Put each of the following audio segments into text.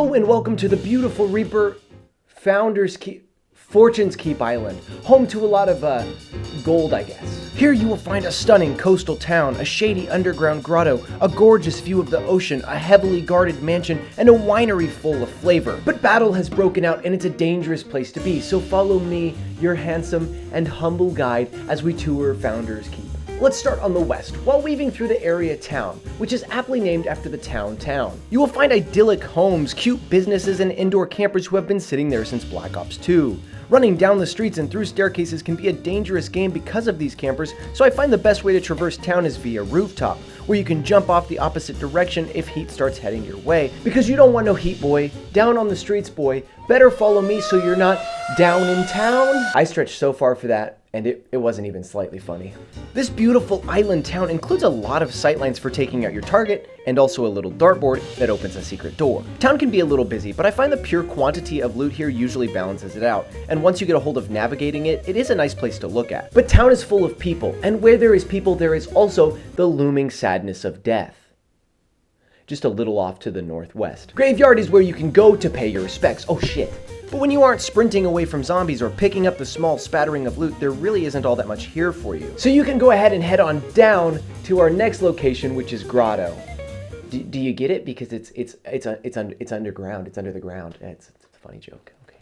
Hello and welcome to the beautiful Reaper Fortune's Keep Island, home to a lot of gold, I guess. Here you will find a stunning coastal town, a shady underground grotto, a gorgeous view of the ocean, a heavily guarded mansion, and a winery full of flavor. But battle has broken out and it's a dangerous place to be, so follow me, your handsome and humble guide, as we tour Founders Keep. Let's start on the west, while weaving through the area town, which is aptly named after the town. You will find idyllic homes, cute businesses, and indoor campers who have been sitting there since Black Ops 2. Running down the streets and through staircases can be a dangerous game because of these campers, so I find the best way to traverse town is via rooftop, where you can jump off the opposite direction if heat starts heading your way. Because you don't want no heat, boy. Down on the streets, boy. Better follow me so you're not down in town. I stretched so far for that, and it wasn't even slightly funny. This beautiful island town includes a lot of sightlines for taking out your target, and also a little dartboard that opens a secret door. Town can be a little busy, but I find the pure quantity of loot here usually balances it out, and once you get a hold of navigating it, it is a nice place to look at. But town is full of people, and where there is people, there is also the looming sadness of death. Just a little off to the northwest. Graveyard is where you can go to pay your respects. Oh shit. But when you aren't sprinting away from zombies or picking up the small spattering of loot, there really isn't all that much here for you. So you can go ahead and head on down to our next location, which is Grotto. Do you get it? Because it's underground. It's under the ground. It's a funny joke. Okay,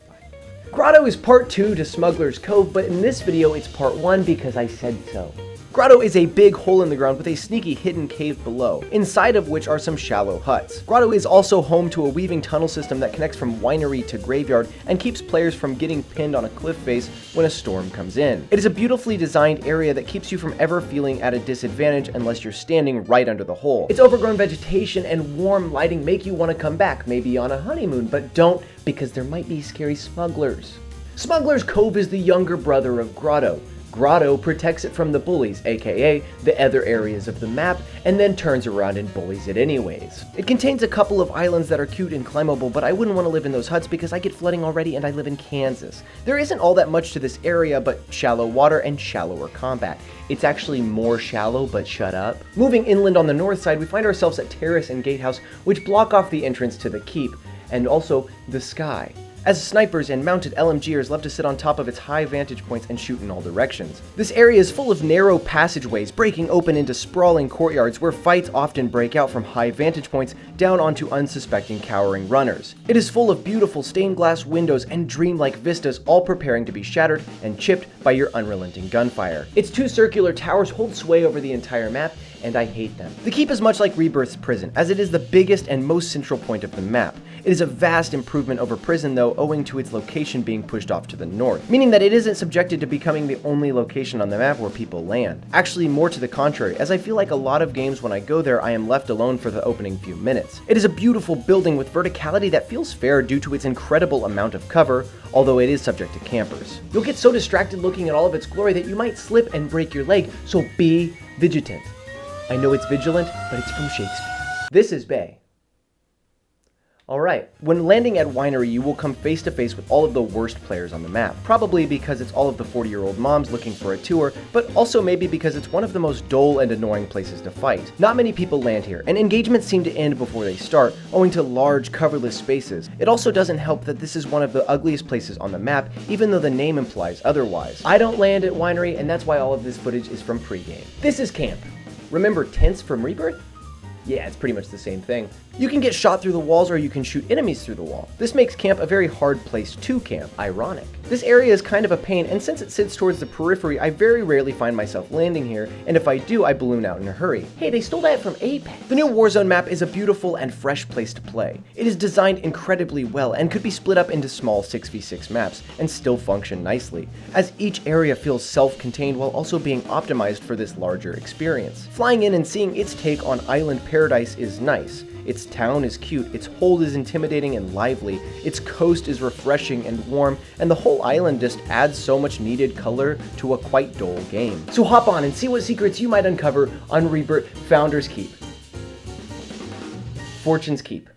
bye. Grotto is part 2 to Smuggler's Cove, but in this video it's part 1 because I said so. Grotto is a big hole in the ground with a sneaky hidden cave below, inside of which are some shallow huts. Grotto is also home to a weaving tunnel system that connects from winery to graveyard and keeps players from getting pinned on a cliff face when a storm comes in. It is a beautifully designed area that keeps you from ever feeling at a disadvantage unless you're standing right under the hole. Its overgrown vegetation and warm lighting make you want to come back, maybe on a honeymoon, but don't, because there might be scary smugglers. Smuggler's Cove is the younger brother of Grotto. Grotto protects it from the bullies, aka the other areas of the map, and then turns around and bullies it anyways. It contains a couple of islands that are cute and climbable, but I wouldn't want to live in those huts because I get flooding already and I live in Kansas. There isn't all that much to this area but shallow water and shallower combat. It's actually more shallow, but shut up. Moving inland on the north side, we find ourselves at Terrace and Gatehouse, which block off the entrance to the keep, and also the sky, as snipers and mounted LMGers love to sit on top of its high vantage points and shoot in all directions. This area is full of narrow passageways breaking open into sprawling courtyards where fights often break out from high vantage points down onto unsuspecting cowering runners. It is full of beautiful stained glass windows and dreamlike vistas, all preparing to be shattered and chipped by your unrelenting gunfire. Its 2 circular towers hold sway over the entire map, and I hate them. The keep is much like Rebirth's prison, as it is the biggest and most central point of the map. It is a vast improvement over prison though, owing to its location being pushed off to the north, meaning that it isn't subjected to becoming the only location on the map where people land. Actually, more to the contrary, as I feel like a lot of games when I go there I am left alone for the opening few minutes. It is a beautiful building with verticality that feels fair due to its incredible amount of cover, although it is subject to campers. You'll get so distracted looking at all of its glory that you might slip and break your leg, so be vigilant. I know it's vigilant, but it's from Shakespeare. This is Bay. Alright, when landing at Winery, you will come face to face with all of the worst players on the map. Probably because it's all of the 40-year-old moms looking for a tour, but also maybe because it's one of the most dull and annoying places to fight. Not many people land here, and engagements seem to end before they start, owing to large, coverless spaces. It also doesn't help that this is one of the ugliest places on the map, even though the name implies otherwise. I don't land at Winery, and that's why all of this footage is from pregame. This is camp. Remember tents from Rebirth? Yeah, it's pretty much the same thing. You can get shot through the walls or you can shoot enemies through the wall. This makes camp a very hard place to camp, ironic. This area is kind of a pain, and since it sits towards the periphery, I very rarely find myself landing here, and if I do, I balloon out in a hurry. Hey, they stole that from Apex. The new Warzone map is a beautiful and fresh place to play. It is designed incredibly well and could be split up into small 6v6 maps and still function nicely, as each area feels self-contained while also being optimized for this larger experience. Flying in and seeing its take on island paradise is nice. Its town is cute, its hold is intimidating and lively, its coast is refreshing and warm, and the whole island just adds so much needed color to a quite dull game. So hop on and see what secrets you might uncover on Rebirth Founders Keep. Fortune's Keep.